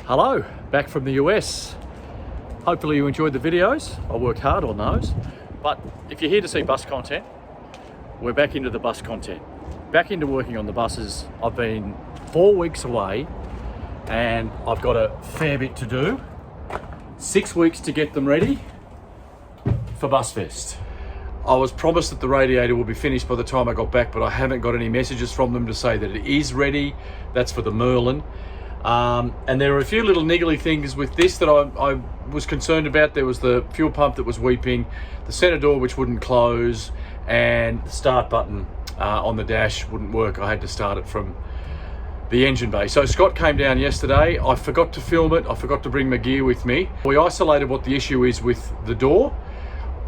Hello, back from the US. Hopefully you enjoyed the videos. I worked hard on those. But if you're here to see bus content, we're back into the bus content. Back into working on the buses. I've been 4 weeks away and I've got a fair bit to do. 6 weeks to get them ready for BusFest. I was promised that the radiator will be finished by the time I got back, but I haven't got any messages from them to say that it is ready. That's for the Merlin. And there are a few little niggly things with this that I was concerned about. There was the fuel pump that was weeping, the centre door which wouldn't close, and the start button on the dash wouldn't work. I had to start it from the engine bay. So Scott came down yesterday. I forgot to film it. I forgot to bring my gear with me. We isolated what the issue is with the door.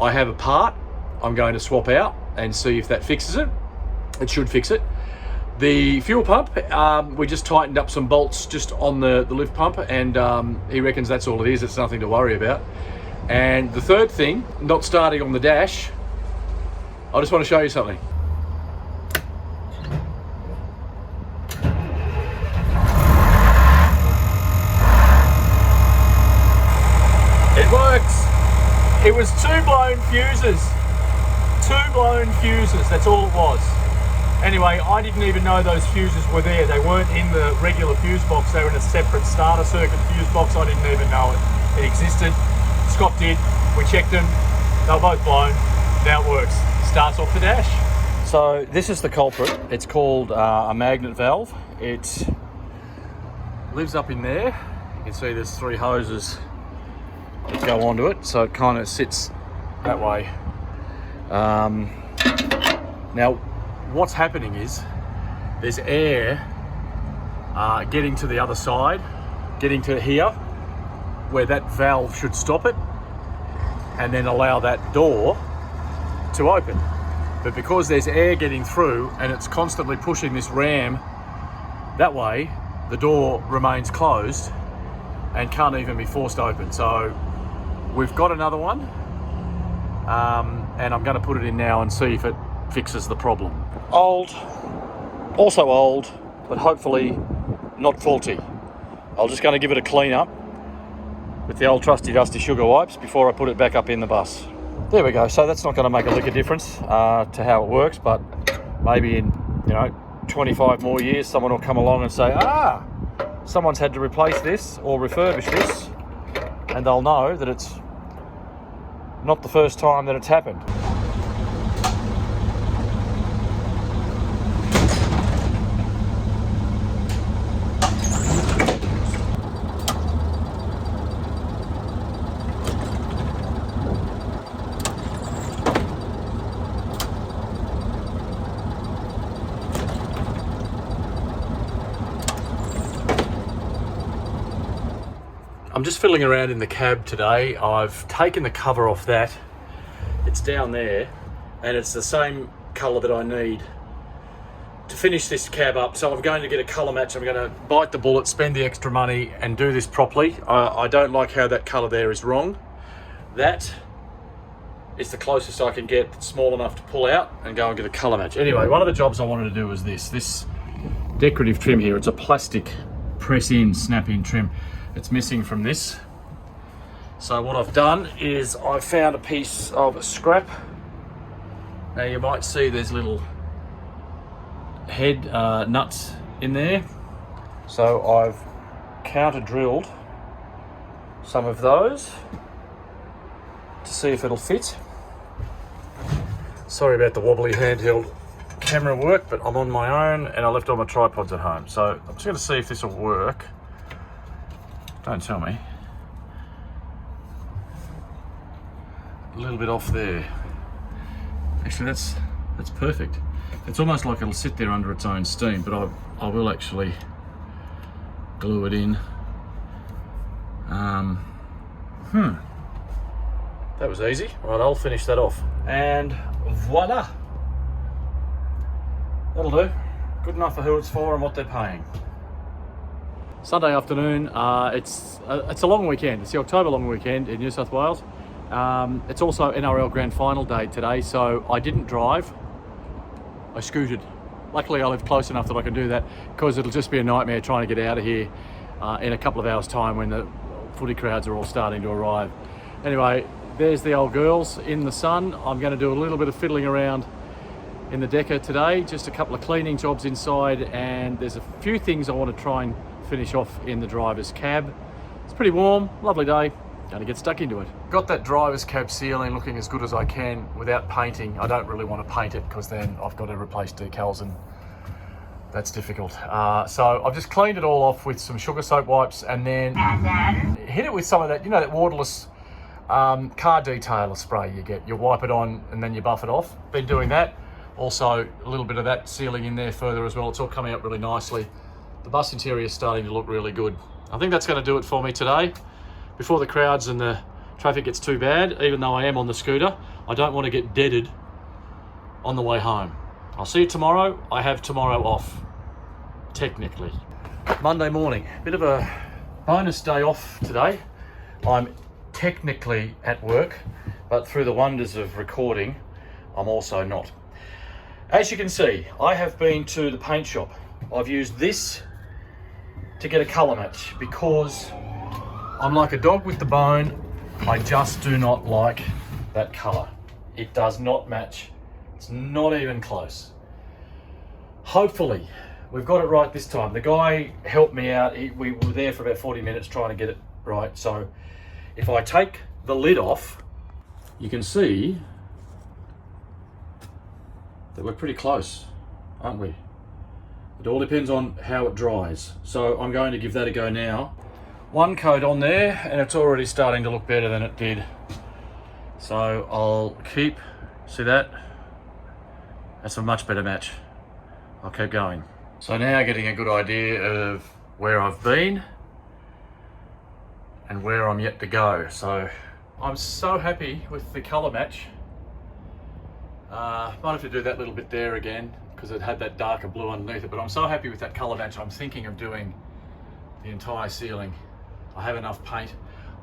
I have a part I'm going to swap out and see if that fixes it. It should fix it. The fuel pump, we just tightened up some bolts just on the lift pump, and he reckons that's all it is. It's nothing to worry about. And the third thing, not starting on the dash, I just want to show you something. It works. It was two blown fuses. Two blown fuses, that's all it was. Anyway, I didn't even know those fuses were there. They weren't in the regular fuse box. They were in a separate starter circuit fuse box. I didn't even know it existed. Scott did. We checked them. They were both blown. Now it works. Starts off the dash. So this is the culprit. It's called a magnet valve. It lives up in there. You can see there's three hoses that go onto it. So it kind of sits that way. Now, what's happening is there's air getting to the other side, getting to here, where that valve should stop it and then allow that door to open. But because there's air getting through and it's constantly pushing this ram that way, the door remains closed and can't even be forced open. So we've got another one, and I'm going to put it in now and see if it fixes the problem. Old, also old, but hopefully not faulty. I'm just going to give it a clean up with the old trusty dusty sugar wipes before I put it back up in the bus. There we go. So that's not going to make a lick of difference to how it works, but maybe in 25 more years someone will come along and say, someone's had to replace this or refurbish this, and they'll know that it's not the first time that it's happened. I'm just fiddling around in the cab today. I've taken the cover off that. It's down there, and it's the same colour that I need to finish this cab up. So I'm going to get a colour match. I'm going to bite the bullet, spend the extra money and do this properly. I don't like how that colour there is wrong. That is the closest I can get that's small enough to pull out and go and get a colour match. Anyway, one of the jobs I wanted to do was this decorative trim here. It's a plastic press-in, snap-in trim. It's missing from this. So what I've done is I've found a piece of scrap. Now you might see there's little head nuts in there. So I've counter drilled some of those to see if it'll fit. Sorry about the wobbly handheld camera work, but I'm on my own and I left all my tripods at home. So I'm just going to see if this will work. Don't tell me. A little bit off there. Actually, that's perfect. It's almost like it'll sit there under its own steam, but I will actually glue it in. That was easy. Right, I'll finish that off. And voila. That'll do. Good enough for who it's for and what they're paying. Sunday afternoon, it's a long weekend. It's the October long weekend in New South Wales. It's also NRL Grand Final day today, so I didn't drive. I scooted. Luckily I live close enough that I can do that, because it'll just be a nightmare trying to get out of here in a couple of hours' time when the footy crowds are all starting to arrive. Anyway, there's the old girls in the sun. I'm going to do a little bit of fiddling around in the Decker today, just a couple of cleaning jobs inside, and there's a few things I want to try and finish off in the driver's cab. It's pretty warm, lovely day, going to get stuck into it. Got that driver's cab ceiling looking as good as I can without painting. I don't really want to paint it because then I've got to replace decals and that's difficult. So I've just cleaned it all off with some sugar soap wipes and then hit it with some of that, you know, that waterless car detailer spray you get. You wipe it on and then you buff it off. Been doing that. Also a little bit of that sealing in there further as well. It's all coming out really nicely. The bus interior is starting to look really good. I think that's going to do it for me today. Before the crowds and the traffic gets too bad, even though I am on the scooter, I don't want to get deaded on the way home. I'll see you tomorrow. I have tomorrow off, technically. Monday morning, bit of a bonus day off today. I'm technically at work, but through the wonders of recording, I'm also not. As you can see, I have been to the paint shop. I've used this to get a colour match because I'm like a dog with the bone. I just do not like that colour. It does not match. It's not even close. Hopefully, we've got it right this time. The guy helped me out. We were there for about 40 minutes trying to get it right. So if I take the lid off, you can see that we're pretty close, aren't we? It all depends on how it dries. So I'm going to give that a go now. One coat on there and it's already starting to look better than it did. So I'll keep, see that? That's a much better match. I'll keep going. So now getting a good idea of where I've been and where I'm yet to go. So I'm so happy with the colour match. Might have to do that little bit there again because it had that darker blue underneath it, but I'm so happy with that colour match. I'm thinking of doing the entire ceiling. I have enough paint.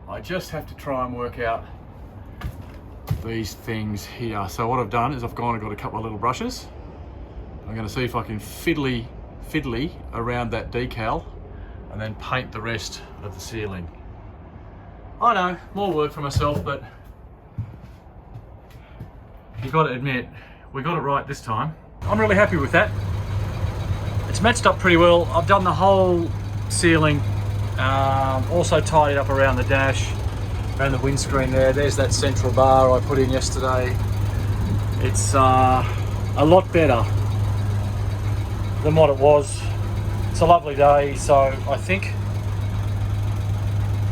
I just have to try and work out these things here. So what I've done is I've gone and got a couple of little brushes. I'm going to see if I can fiddly around that decal and then paint the rest of the ceiling. I know, more work for myself, but you've got to admit, we got it right this time. I'm really happy with that. It's matched up pretty well. I've done the whole ceiling, also tidied up around the dash, around the windscreen there. There's that central bar I put in yesterday. It's a lot better than what it was. It's a lovely day, so I think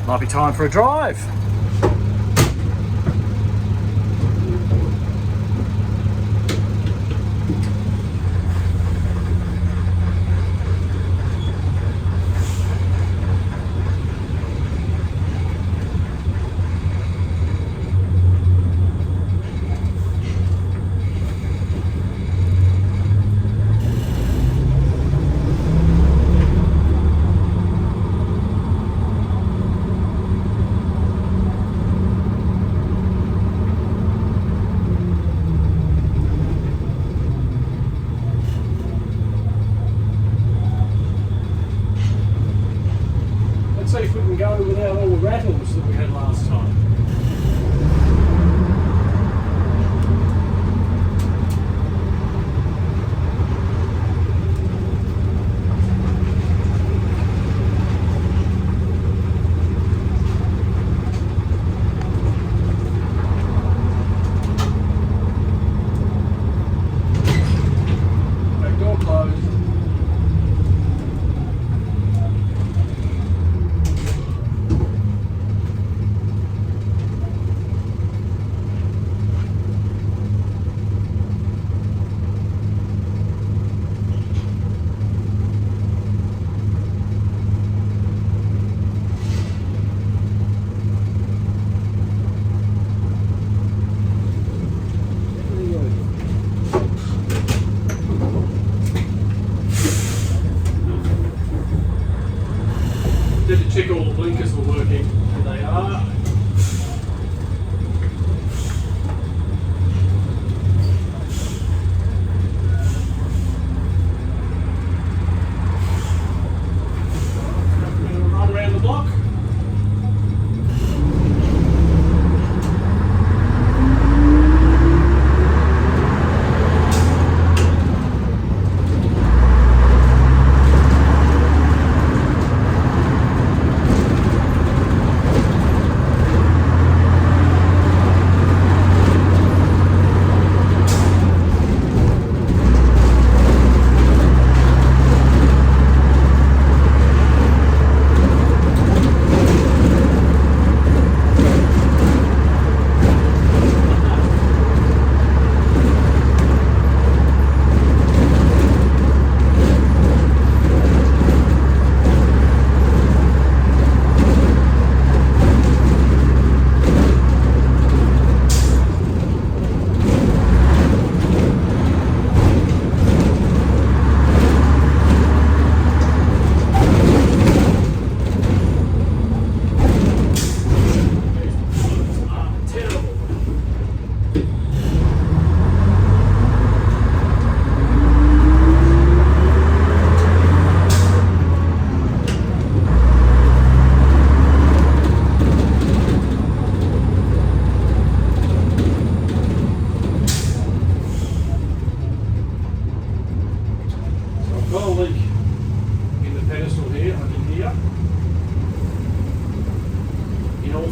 it might be time for a drive. See if we can go without all the rattles that we had last time. Back door closed. Did to check all the blinkers were working, and they are. Right.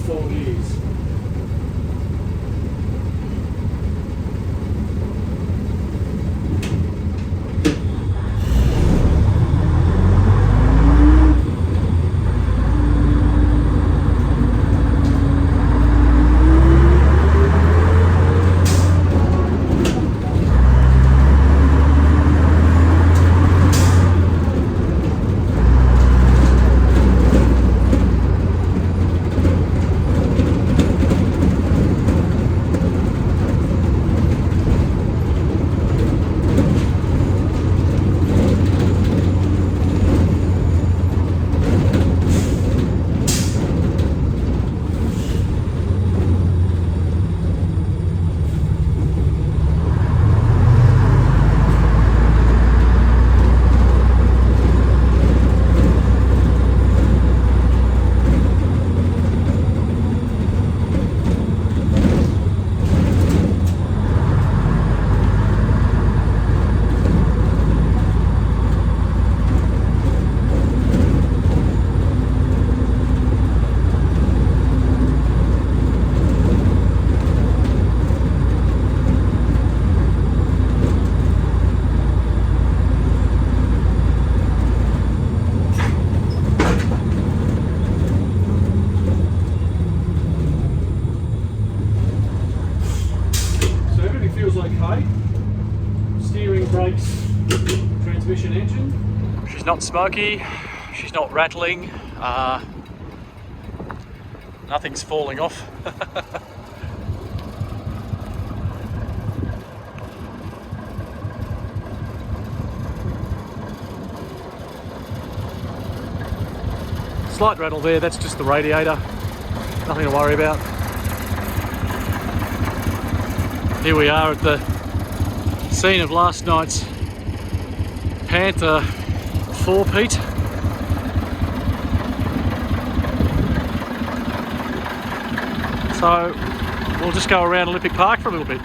fault is. Okay. Steering, brakes, transmission, engine. She's not smoky, she's not rattling, nothing's falling off. Slight rattle there, that's just the radiator, nothing to worry about. Here we are at the scene of last night's Panther four-peat. So we'll just go around Olympic Park for a little bit.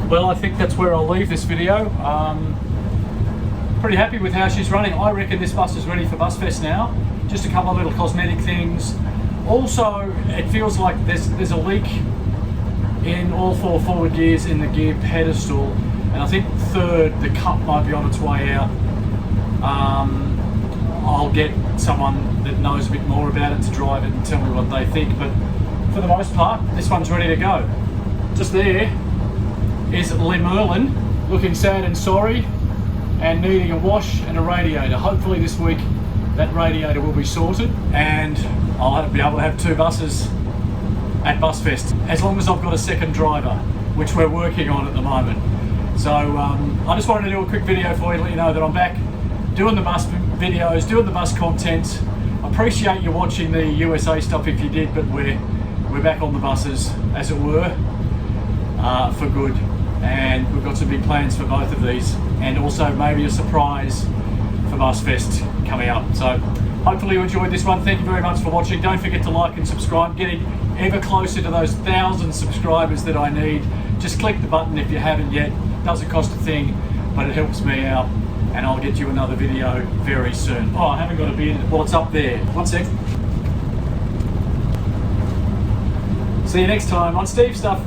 Well, I think that's where I'll leave this video. Pretty happy with how she's running. I reckon this bus is ready for Busfest now. Just a couple of little cosmetic things. Also, it feels like there's a leak in all 4 forward gears in the gear pedestal, and I think third, the cup might be on its way out. I'll get someone that knows a bit more about it to drive it and tell me what they think, but for the most part, this one's ready to go. Just there is Leyland, looking sad and sorry and needing a wash and a radiator. Hopefully this week that radiator will be sorted and I'll be able to have 2 buses at Busfest, as long as I've got a second driver, which we're working on at the moment. So I just wanted to do a quick video for you to let you know that I'm back doing the bus videos, doing the bus content. Appreciate you watching the USA stuff if you did, but we're back on the buses, as it were, for good. And we've got some big plans for both of these, and also maybe a surprise for Busfest coming up. So hopefully you enjoyed this one. Thank you very much for watching. Don't forget to like and subscribe. Getting ever closer to those 1,000 subscribers that I need. Just click the button if you haven't yet. Doesn't cost a thing, but it helps me out, and I'll get you another video very soon. Oh, I haven't got a beard. Well, it's up there. One sec. See you next time on Steve Stuff.